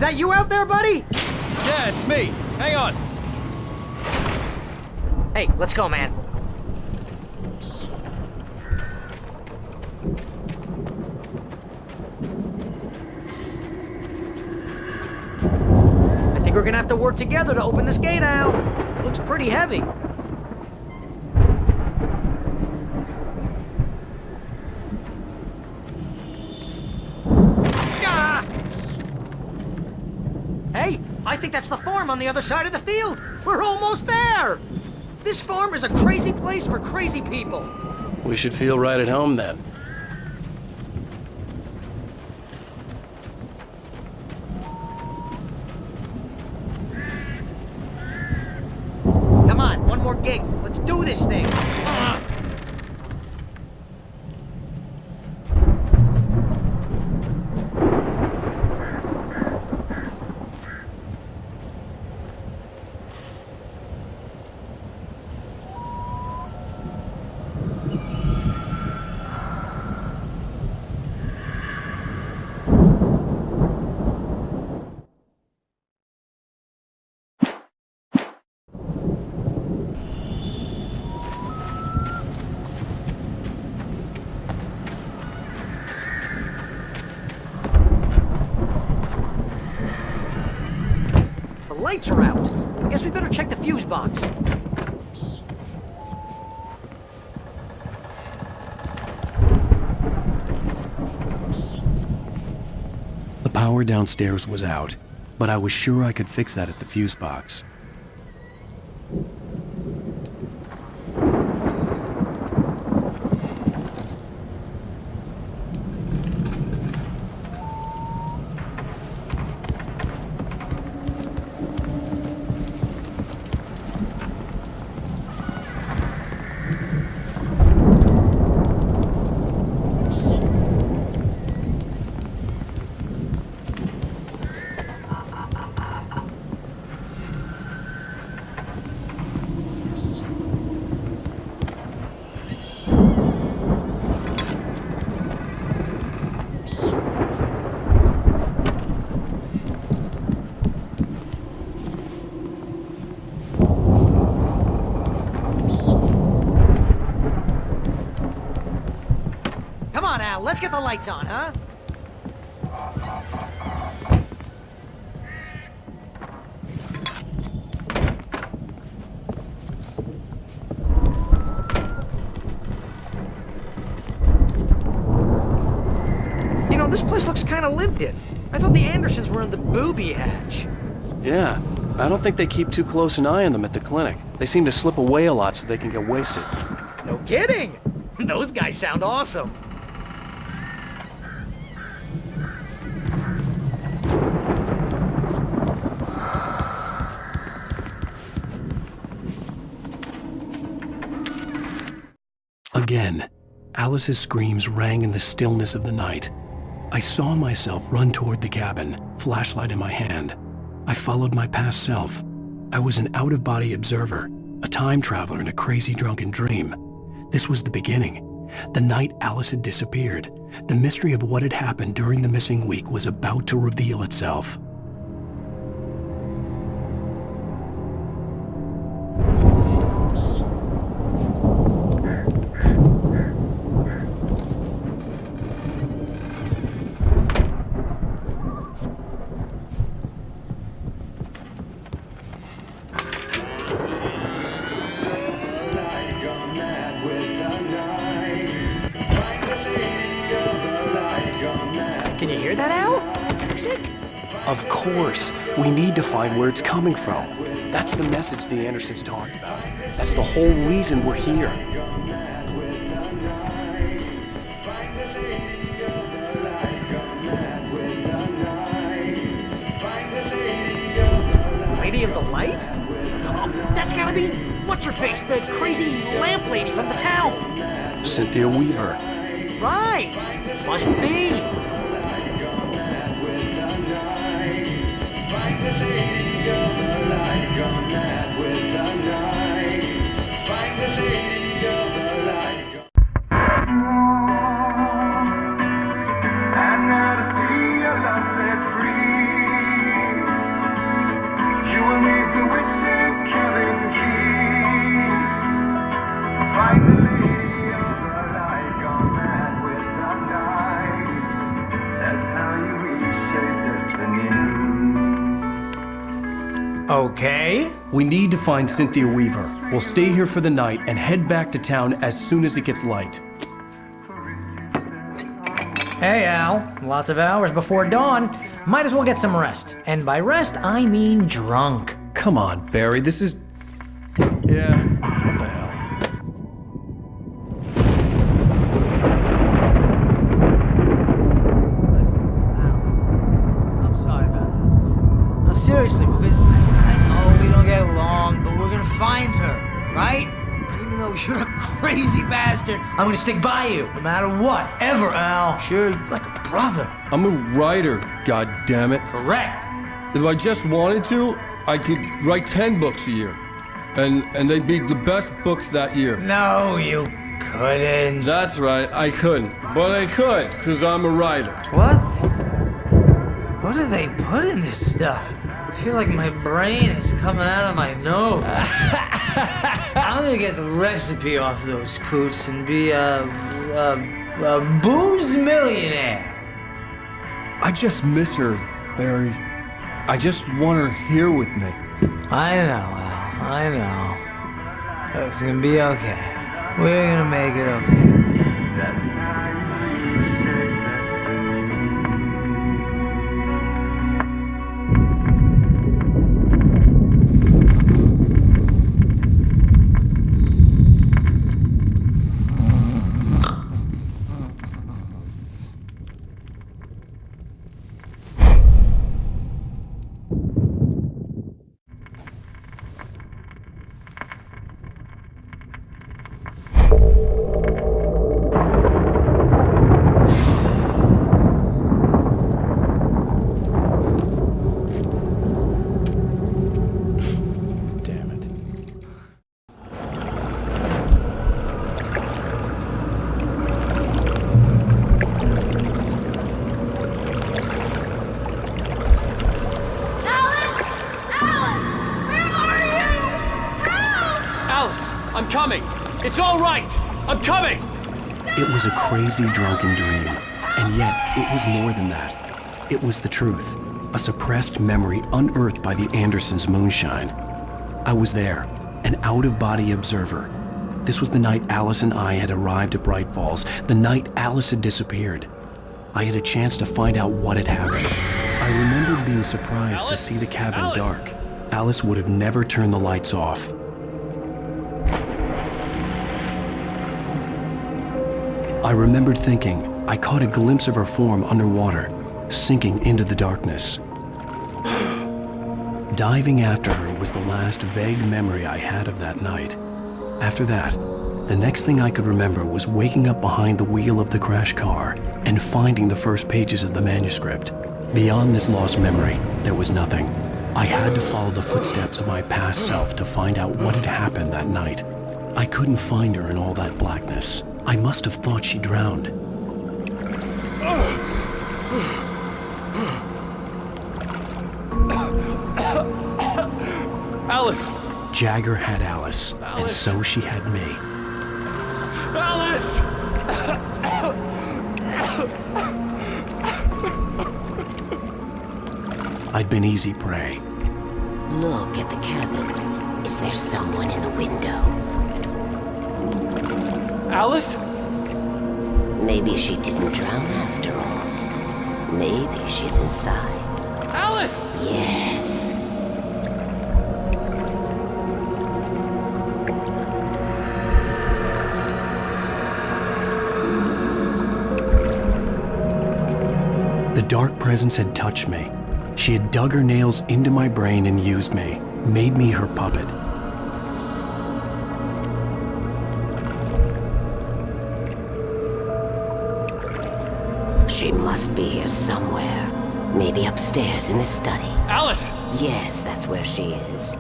that you out there, buddy? Yeah, it's me. Hang on. Hey, let's go, man. I think we're gonna have to work together to open this gate, Al. Looks pretty heavy. Hey, I think that's the farm on the other side of the field. We're almost there. This farm is a crazy place for crazy people. We should feel right at home then. Come on, one more gate. Let's do this thing. Lights are out. Guess we better check the fuse box. The power downstairs was out, but I was sure I could fix that at the fuse box. Let's get the lights on, huh? You know, this place looks kind of lived in. I thought the Andersons were in the booby hatch. Yeah, I don't think they keep too close an eye on them at the clinic. They seem to slip away a lot so they can get wasted. No kidding! Those guys sound awesome. Again, Alice's screams rang in the stillness of the night. I saw myself run toward the cabin, flashlight in my hand. I followed my past self. I was an out-of-body observer, a time traveler in a crazy drunken dream. This was the beginning. The night Alice had disappeared. The mystery of what had happened during the missing week was about to reveal itself. Can you hear that, Al? Music? Of course, we need to find where it's coming from. That's the message the Andersons talked about. That's the whole reason we're here. Lady of the Light? Oh, that's gotta be what's-her-face, the crazy lamp lady from the town. Cynthia Weaver. Right! Must be. Okay. We need to find Cynthia Weaver. We'll stay here for the night and head back to town as soon as it gets light. Hey, Al. Lots of hours before dawn. Might as well get some rest. And by rest, I mean drunk. Come on, Barry, this is... Yeah, what the hell? I'm sorry about this. No, seriously, because I know we don't get along, but we're gonna find her, right? Even though you're a crazy bastard, I'm gonna stick by you, no matter what, ever, Al. Sure, like a brother. I'm a writer, goddammit. Correct. If I just wanted to, I could write 10 books a year. And they'd be the best books that year. No, you couldn't. That's right, I couldn't. But I could, because I'm a writer. What? What do they put in this stuff? I feel like my brain is coming out of my nose. I'm gonna get the recipe off those coots and be a booze millionaire. I just miss her, Barry. I just want her here with me. I know, Al. I know. It's gonna be okay. We're gonna make it okay. I'm coming! It's all right! I'm coming! It was a crazy drunken dream, and yet it was more than that. It was the truth, a suppressed memory unearthed by the Andersons' moonshine. I was there, an out-of-body observer. This was the night Alice and I had arrived at Braight Falls, the night Alice had disappeared. I had a chance to find out what had happened. I remembered being surprised to see the cabin dark. Alice would have never turned the lights off. I remembered thinking I caught a glimpse of her form underwater, sinking into the darkness. Diving after her was the last vague memory I had of that night. After that, the next thing I could remember was waking up behind the wheel of the crash car and finding the first pages of the manuscript. Beyond this lost memory, there was nothing. I had to follow the footsteps of my past self to find out what had happened that night. I couldn't find her in all that blackness. I must have thought she drowned. Alice! Jagger had Alice, and so she had me. Alice! I'd been easy prey. Look at the cabin. Is there someone in the window? Alice? Maybe she didn't drown after all. Maybe she's inside. Alice! Yes. The dark presence had touched me. She had dug her nails into my brain and used me, made me her puppet. She must be here somewhere. Maybe upstairs in the study. Alice! Yes, that's where she is.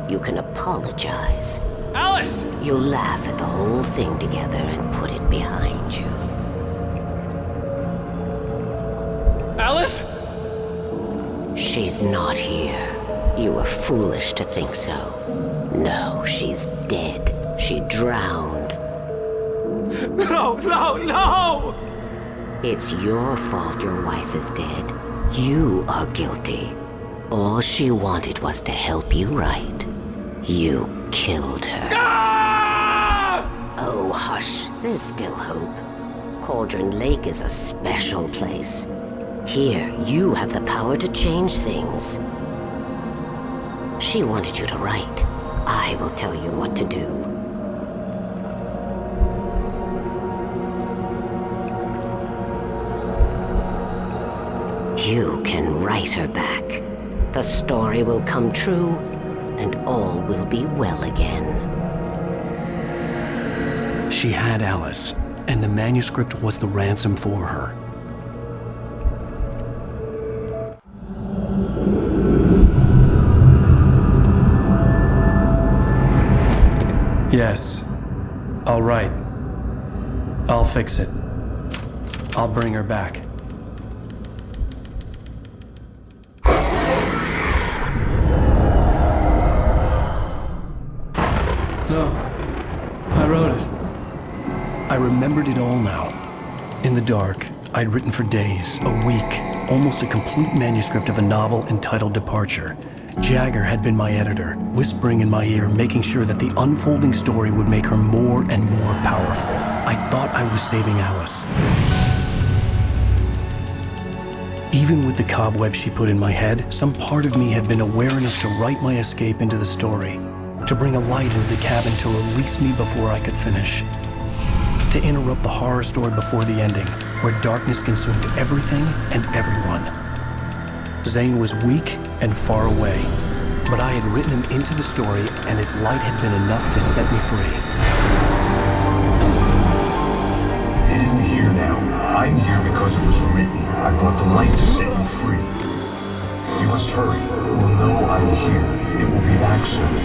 You can apologize. Alice! You'll laugh at the whole thing together and put it behind you. Alice? She's not here. You were foolish to think so. No, she's dead. She drowned. No, no, no! It's your fault your wife is dead. You are guilty. All she wanted was to help you write. You killed her. Oh, hush. There's still hope. Cauldron Lake is a special place. Here, you have the power to change things. She wanted you to write. I will tell you what to do. You can write her back. The story will come true, and all will be well again. She had Alice, and the manuscript was the ransom for her. Yes. All right. I'll fix it. I'll bring her back. No. I wrote it. I remembered it all now. In the dark, I'd written for days, a week, almost a complete manuscript of a novel entitled Departure. Jagger had been my editor, whispering in my ear, making sure that the unfolding story would make her more and more powerful. I thought I was saving Alice. Even with the cobwebs she put in my head, some part of me had been aware enough to write my escape into the story, to bring a light into the cabin to release me before I could finish, to interrupt the horror story before the ending, where darkness consumed everything and everyone. Zane was weak and far away, but I had written him into the story, and his light had been enough to set me free. It isn't here now. I'm here because it was written. I brought the light to set you free. You must hurry. It will know I'm here. It will be back soon.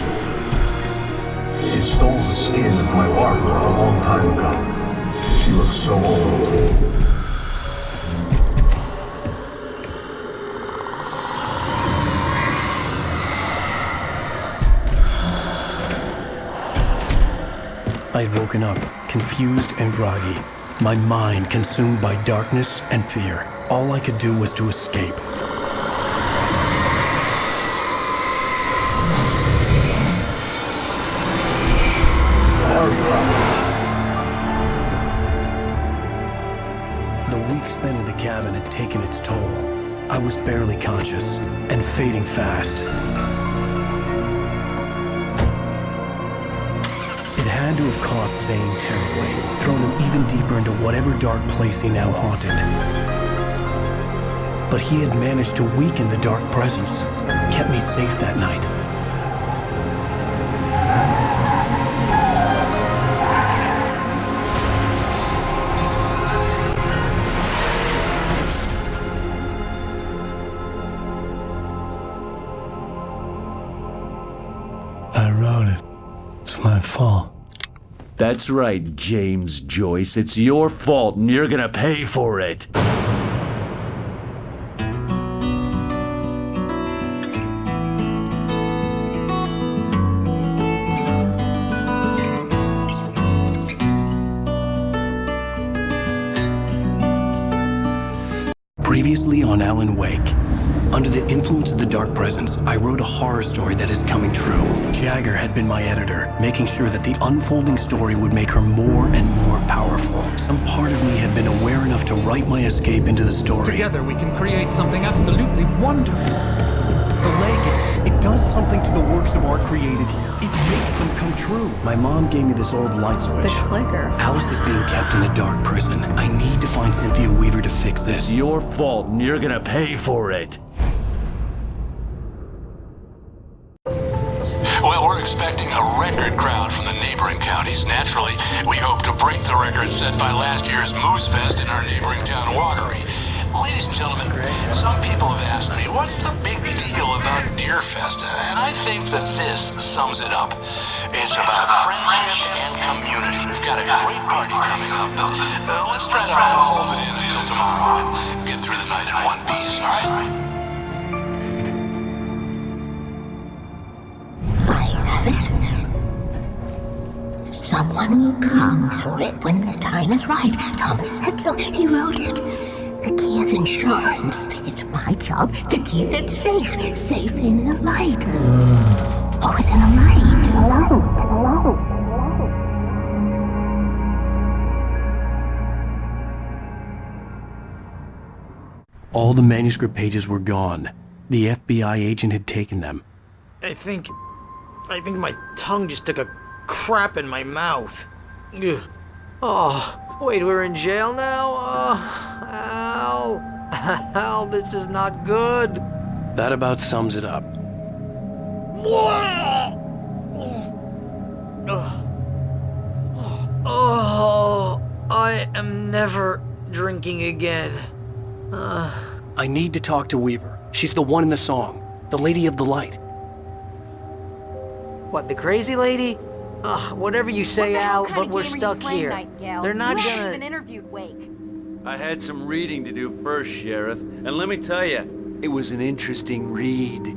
It stole the skin of my Barbara a long time ago. She looks so old. I had woken up, confused and groggy, my mind consumed by darkness and fear. All I could do was to escape. The week spent in the cabin had taken its toll. I was barely conscious and fading fast. It had to have cost Zane terribly, thrown him even deeper into whatever dark place he now haunted. But he had managed to weaken the dark presence, kept me safe that night. I wrote it. It's my fault. That's right, James Joyce. It's your fault, and you're gonna pay for it. Previously on Alan Wake. Under the influence of the dark presence, I wrote a horror story that is coming true. Jagger had been my editor, making sure that the unfolding story would make her more and more powerful. Some part of me had been aware enough to write my escape into the story. Together we can create something absolutely wonderful. The lake, it does something to the works of art created here. It makes them come true. My mom gave me this old light switch. The clicker. Alice is being kept in a dark prison. I need to find Cynthia Weaver to fix this. It's your fault, and you're gonna pay for it. Well, we're expecting a record crowd from the neighboring counties. Naturally, we hope to break the record set by last year's Moose Fest in our neighboring town, Watery. Ladies and gentlemen, some people have asked me, what's the big deal about Deer Fest? And I think that this sums it up. It's about friendship and community. We've got a great party coming up. Let's try to hold it in until tomorrow and get through the night in one piece, all right? Someone will come for it when the time is right. Thomas said so. He wrote it. The key is insurance. It's my job to keep it safe. Safe in the light. Always in the light. All the manuscript pages were gone. The FBI agent had taken them. I think my tongue just took a crap in my mouth. Ugh. Oh, wait, we're in jail now? Oh, Al, this is not good. That about sums it up. Oh, I am never drinking again. I need to talk to Weaver. She's the one in the song. The Lady of the Light. What, the crazy lady? Ugh, whatever you say, Al, but we're stuck here. They're not You haven't gonna... even interviewed Wake. I had some reading to do first, Sheriff, and let me tell you, it was an interesting read.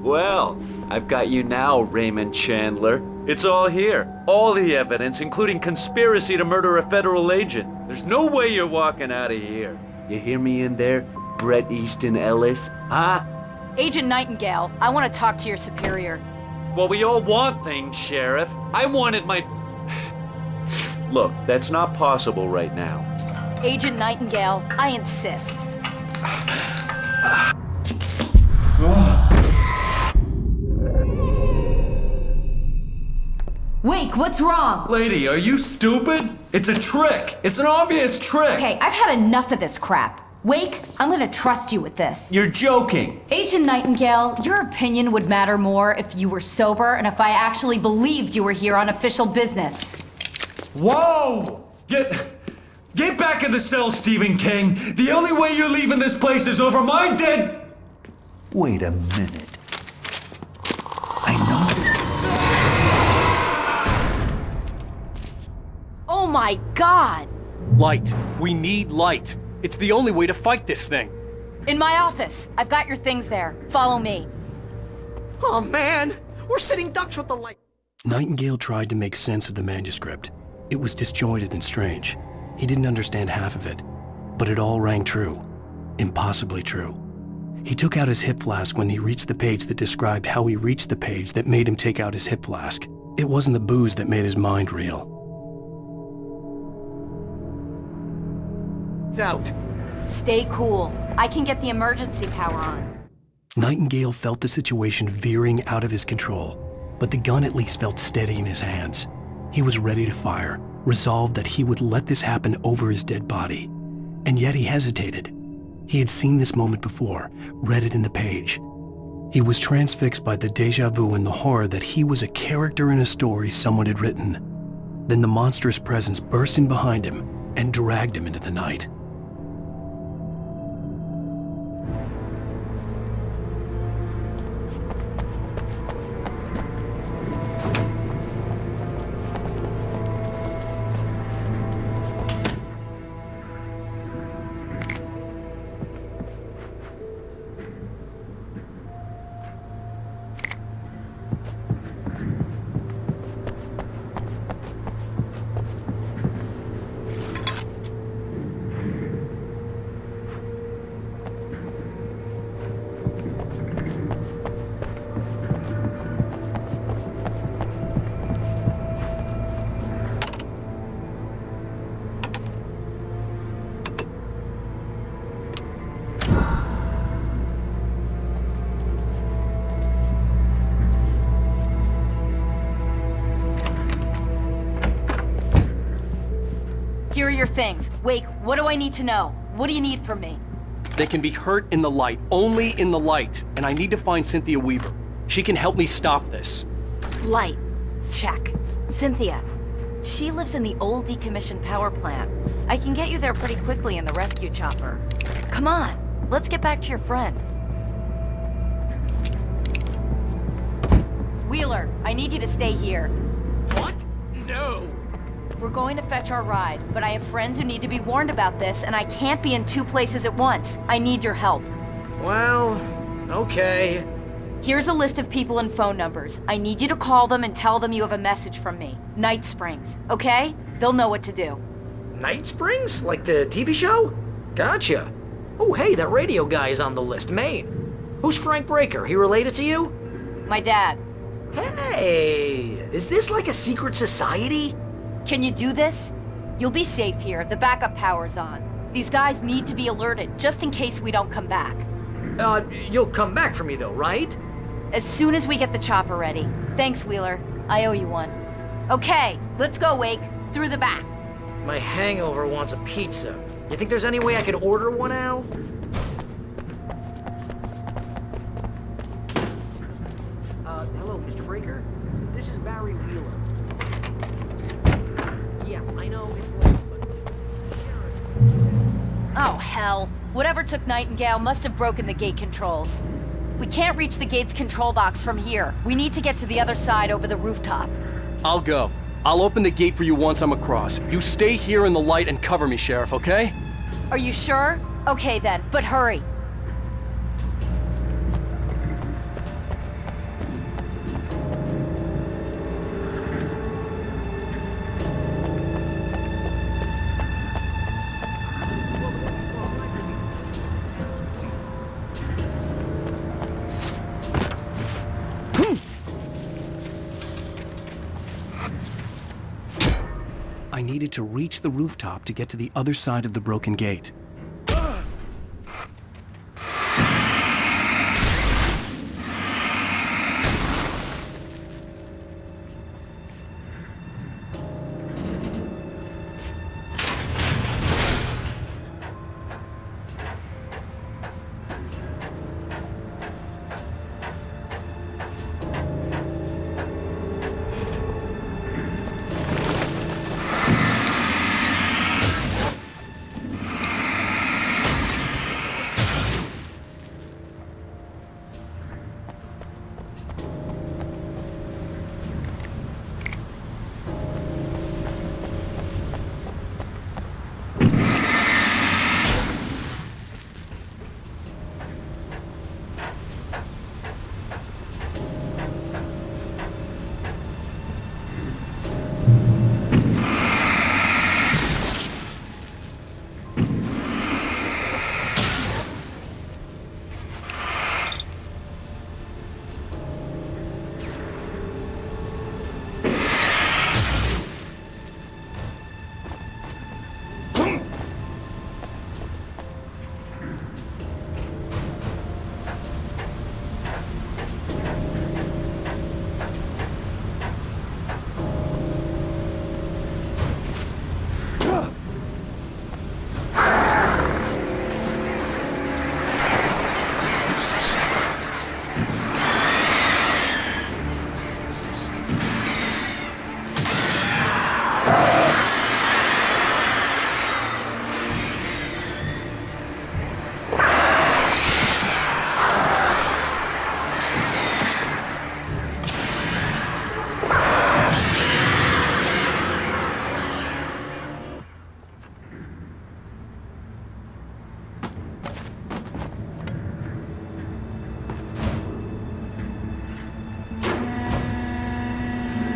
Well, I've got you now, Raymond Chandler. It's all here. All the evidence, including conspiracy to murder a federal agent. There's no way you're walking out of here. You hear me in there, Bret Easton Ellis? Huh? Agent Nightingale, I want to talk to your superior. Well, we all want things, Sheriff. I wanted my... Look, that's not possible right now. Agent Nightingale, I insist. Wake, what's wrong? Lady, are you stupid? It's a trick. It's an obvious trick. Okay, I've had enough of this crap. Wake, I'm gonna trust you with this. You're joking. Agent Nightingale, your opinion would matter more if you were sober and if I actually believed you were here on official business. Whoa! Get back in the cell, Stephen King. The only way you're leaving this place is over my dead... Wait a minute. I know. Oh my God! Light. We need light. It's the only way to fight this thing. In my office. I've got your things there. Follow me. Oh man, we're sitting ducks with the light. Nightingale tried to make sense of the manuscript. It was disjointed and strange. He didn't understand half of it, but it all rang true. Impossibly true. He took out his hip flask when he reached the page that described how he reached the page that made him take out his hip flask. It wasn't the booze that made his mind reel. It's out. Stay cool. I can get the emergency power on. Nightingale felt the situation veering out of his control, but the gun at least felt steady in his hands. He was ready to fire, resolved that he would let this happen over his dead body. And yet he hesitated. He had seen this moment before, read it in the page. He was transfixed by the déjà vu and the horror that he was a character in a story someone had written. Then the monstrous presence burst in behind him and dragged him into the night. Here are your things. Wake, what do I need to know? What do you need from me? They can be hurt in the light, only in the light. And I need to find Cynthia Weaver. She can help me stop this. Light. Check. Cynthia. She lives in the old decommissioned power plant. I can get you there pretty quickly in the rescue chopper. Come on, let's get back to your friend. Wheeler, I need you to stay here. What? No. We're going to fetch our ride, but I have friends who need to be warned about this, and I can't be in two places at once. I need your help. Well, okay. Here's a list of people and phone numbers. I need you to call them and tell them you have a message from me. Night Springs, okay? They'll know what to do. Night Springs? Like the TV show? Gotcha. Oh, hey, that radio guy is on the list, Maine. Who's Frank Breaker? He related to you? My dad. Hey, is this like a secret society? Can you do this? You'll be safe here. The backup power's on. These guys need to be alerted, just in case we don't come back. You'll come back for me though, right? As soon as we get the chopper ready. Thanks, Wheeler. I owe you one. Okay, let's go, Wake. Through the back. My hangover wants a pizza. You think there's any way I could order one, Al? Hello, Mr. Breaker. This is Barry Wheeler. Yeah, I know it's late, but... Oh, hell. Whatever took Nightingale must have broken the gate controls. We can't reach the gate's control box from here. We need to get to the other side over the rooftop. I'll go. I'll open the gate for you once I'm across. You stay here in the light and cover me, Sheriff, okay? Are you sure? Okay then, but hurry. I needed to reach the rooftop to get to the other side of the broken gate.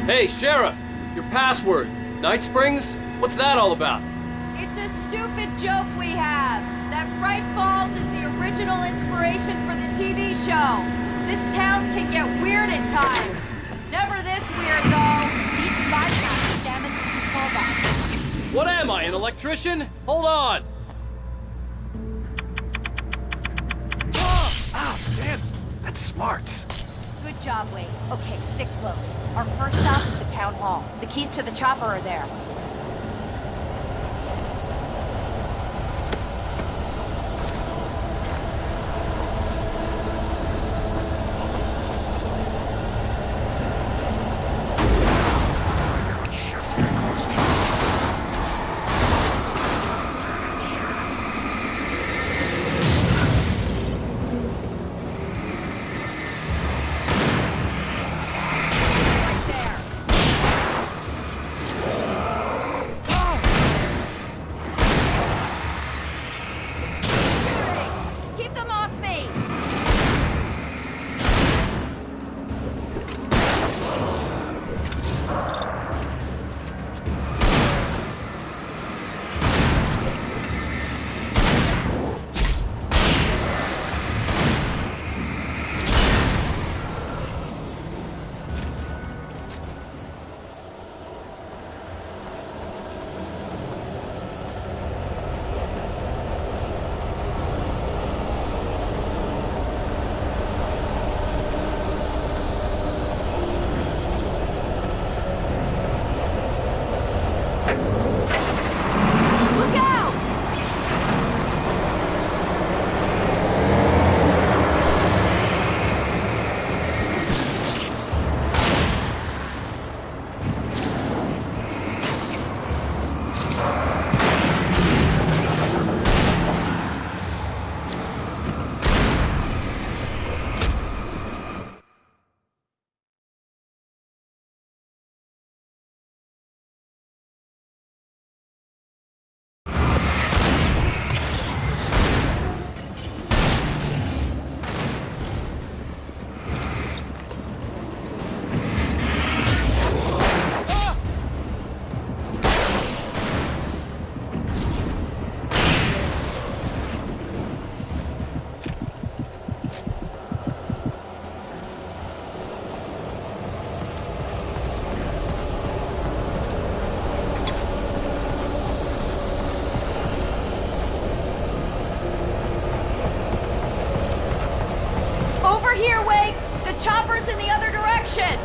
Hey, Sheriff! Your password. Night Springs? What's that all about? It's a stupid joke we have. That Braight Falls is the original inspiration for the TV show. This town can get weird at times. Never this weird, though. Need to bypass the damage control box. What am I, an electrician? Hold on! Ah, man, that's smart. Good job, Wade. Okay, stick close. Our first stop is the town hall. The keys to the chopper are there. Look out! Over here, Wake! The chopper's in the other direction!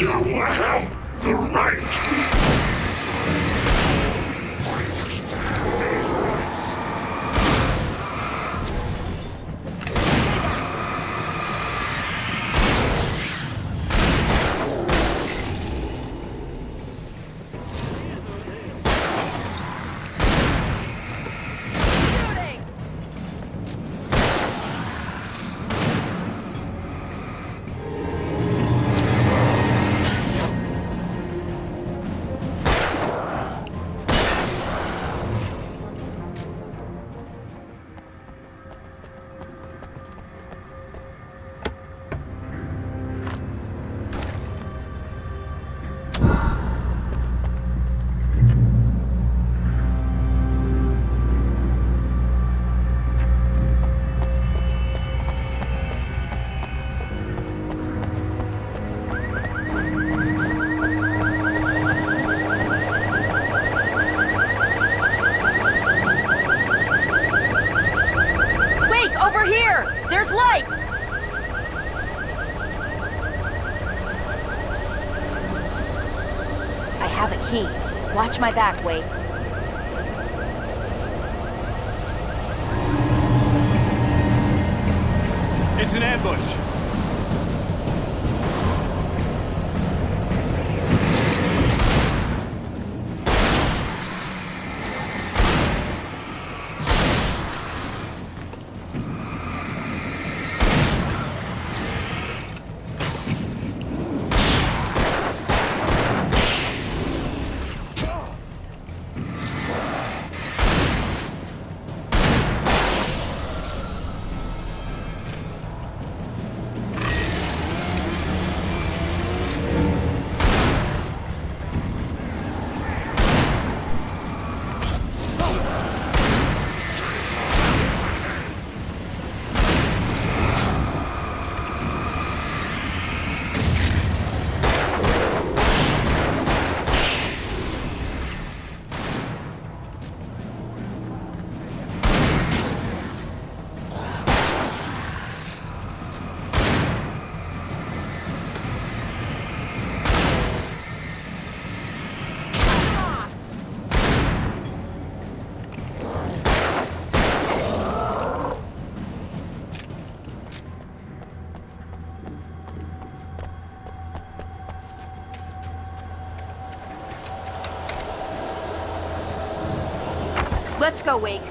You have the right. I understand these rights. Watch my back, Wake. It's an ambush. Let's go, Wake.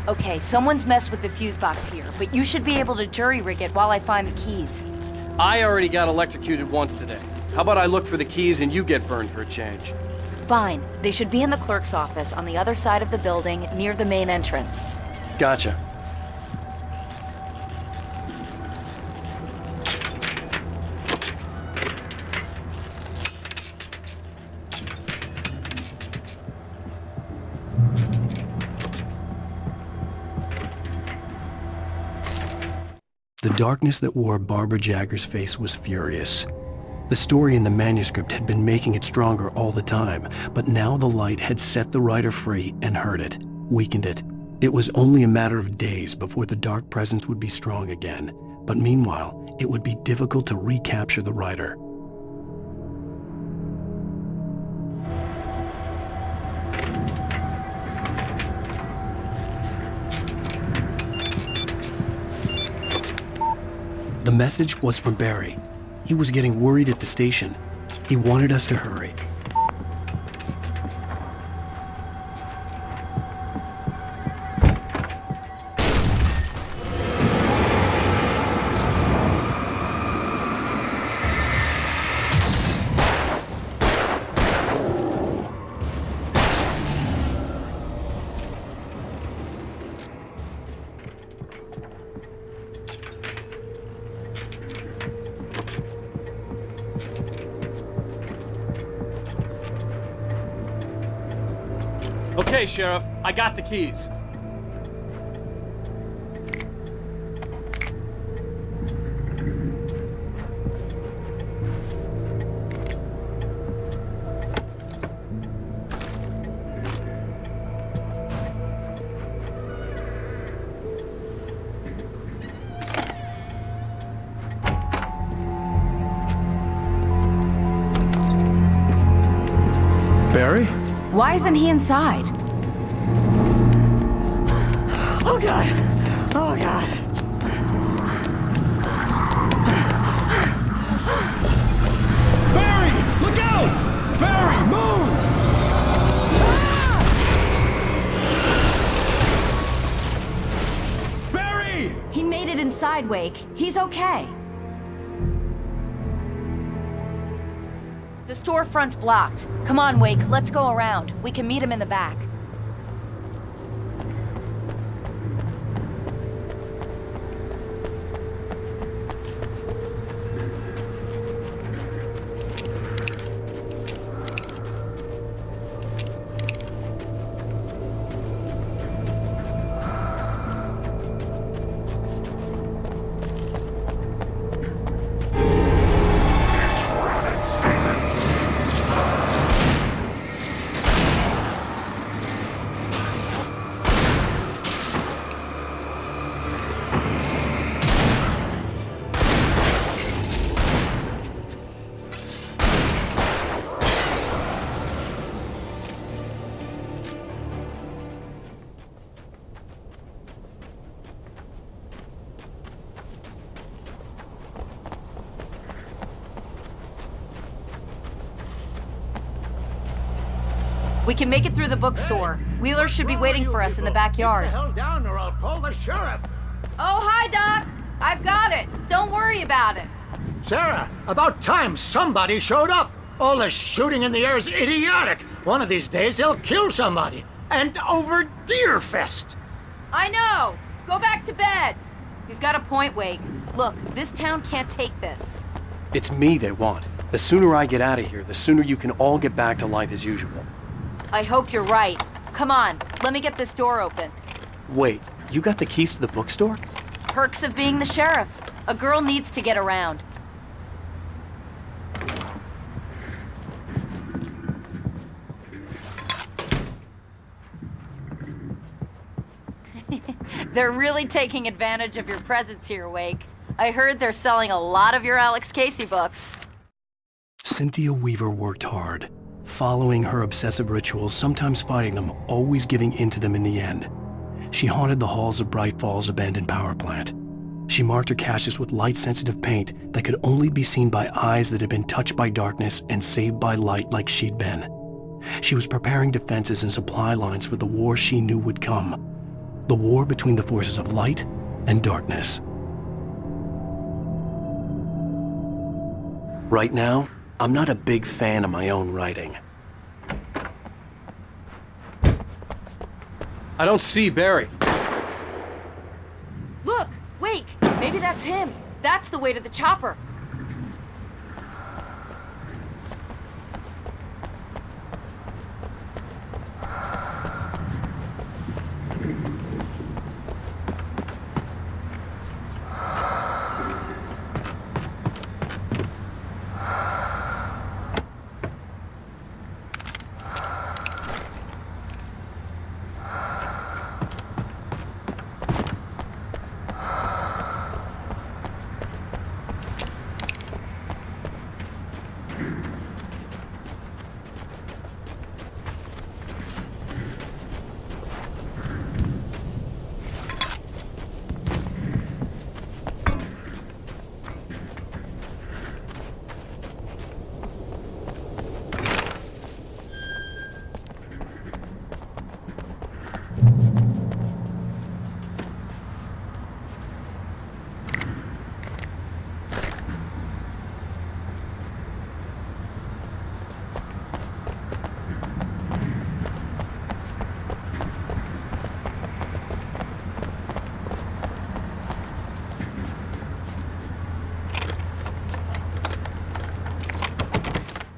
Okay, someone's messed with the fuse box here, but you should be able to jury-rig it while I find the keys. I already got electrocuted once today. How about I look for the keys and you get burned for a change? Fine. They should be in the clerk's office on the other side of the building, near the main entrance. Gotcha. The darkness that wore Barbara Jagger's face was furious. The story in the manuscript had been making it stronger all the time, but now the light had set the writer free and hurt it, weakened it. It was only a matter of days before the dark presence would be strong again, but meanwhile, it would be difficult to recapture the writer. The message was from Barry. He was getting worried at the station. He wanted us to hurry. Okay, Sheriff, I got the keys. Barry? Why isn't he inside? Oh God! Oh God! Barry! Look out! Barry, move! Barry! He made it inside, Wake. He's okay. The storefront's blocked. Come on, Wake, let's go around. We can meet him in the back. We can make it through the bookstore. Wheeler should be waiting for us in the backyard. Get the hell down or I'll call the sheriff. Oh, hi, Doc. I've got it. Don't worry about it. Sarah, about time somebody showed up. All this shooting in the air is idiotic. One of these days they'll kill somebody. And over Deerfest. I know. Go back to bed. He's got a point, Wake. Look, this town can't take this. It's me they want. The sooner I get out of here, the sooner you can all get back to life as usual. I hope you're right. Come on, let me get this door open. Wait, you got the keys to the bookstore? Perks of being the sheriff. A girl needs to get around. They're really taking advantage of your presence here, Wake. I heard they're selling a lot of your Alex Casey books. Cynthia Weaver worked hard, following her obsessive rituals, sometimes fighting them, always giving in to them in the end. She haunted the halls of Brite Fall's abandoned power plant. She marked her caches with light-sensitive paint that could only be seen by eyes that had been touched by darkness and saved by light like she'd been. She was preparing defenses and supply lines for the war she knew would come. The war between the forces of light and darkness. Right now, I'm not a big fan of my own writing. I don't see Barry. Look! Wake! Maybe that's him. That's the way to the chopper.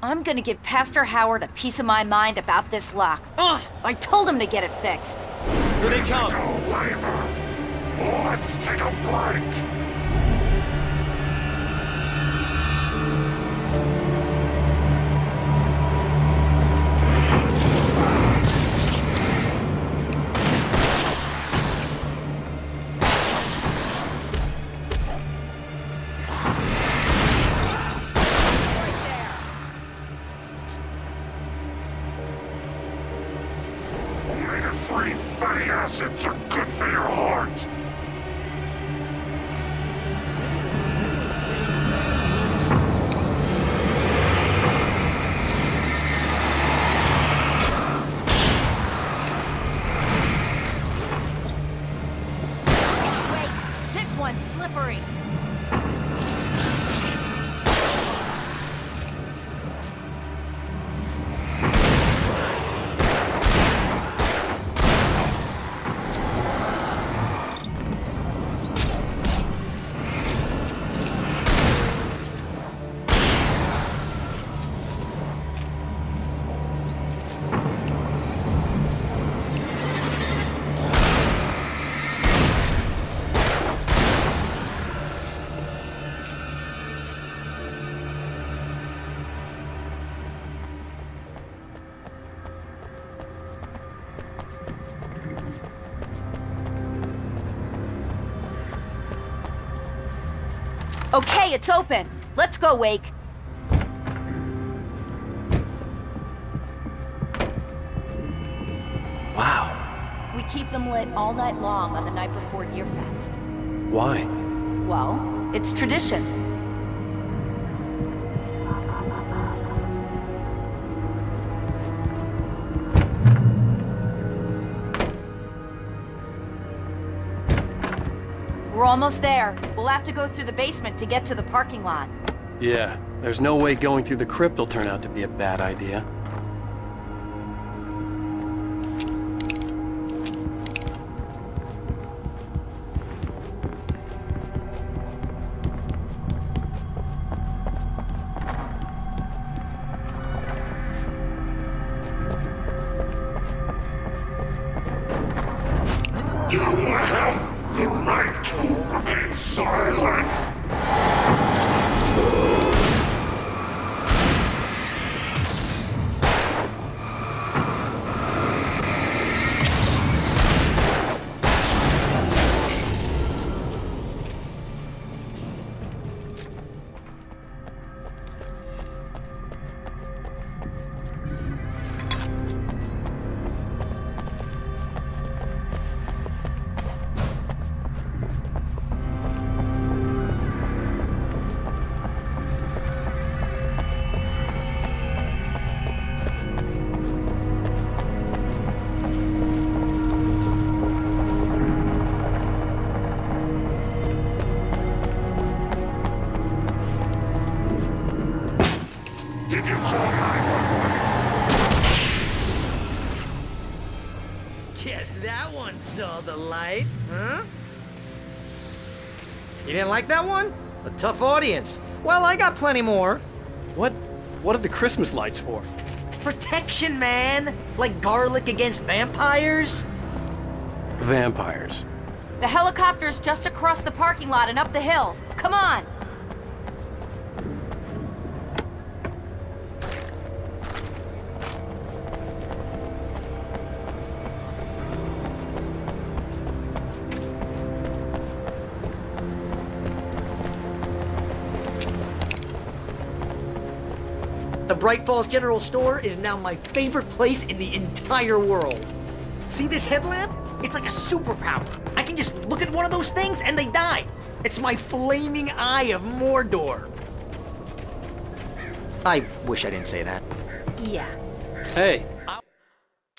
I'm gonna give Pastor Howard a piece of my mind about this lock. Ugh! I told him to get it fixed. Here they come. Let's take a break. Omega-3 fatty acids are good for your heart. Wait! This one's slippery. Okay, it's open. Let's go, Wake. Wow. We keep them lit all night long on the night before Deerfest. Why? Well, it's tradition. We're almost there. We'll have to go through the basement to get to the parking lot. Yeah, there's no way going through the crypt will turn out to be a bad idea. You have the right to remain silent. guess that one saw the light, huh? You didn't like that one? A tough audience. Well, I got plenty more. What are the Christmas lights for? Protection, man! Like garlic against vampires? Vampires. The helicopter's just across the parking lot and up the hill. Come on! The Brite Falls General Store is now my favorite place in the entire world. See this headlamp? It's like a superpower. I can just look at one of those things and they die. It's my flaming eye of Mordor. I wish I didn't say that. Yeah. Hey.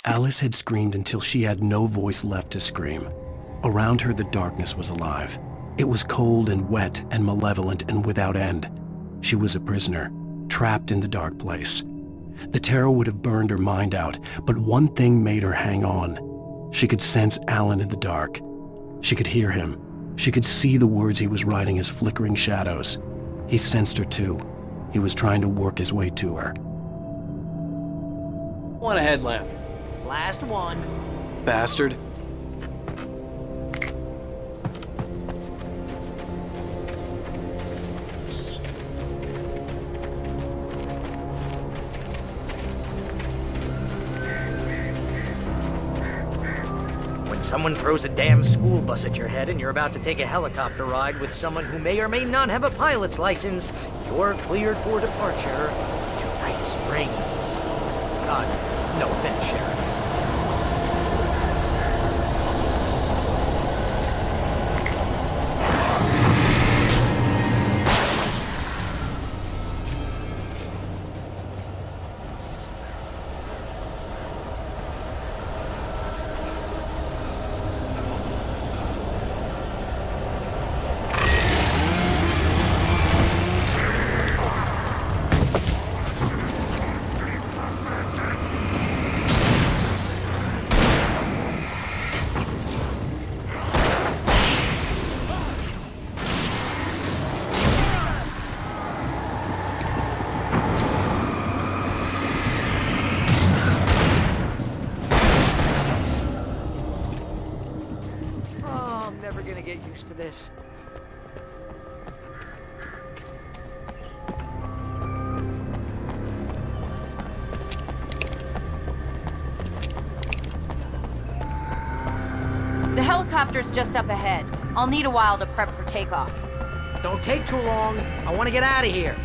Alice had screamed until she had no voice left to scream. Around her, the darkness was alive. It was cold and wet and malevolent and without end. She was a prisoner, trapped in the dark place. The terror would have burned her mind out, but one thing made her hang on. She could sense Alan in the dark. She could hear him. She could see the words he was writing as flickering shadows. He sensed her too. He was trying to work his way to her. Want a headlamp? Last one. Bastard. Someone throws a damn school bus at your head and you're about to take a helicopter ride with someone who may or may not have a pilot's license, you're cleared for departure to Night Springs. No offense, Sheriff. Used to this. The helicopter's just up ahead. I'll need a while to prep for takeoff. Don't take too long. I want to get out of here.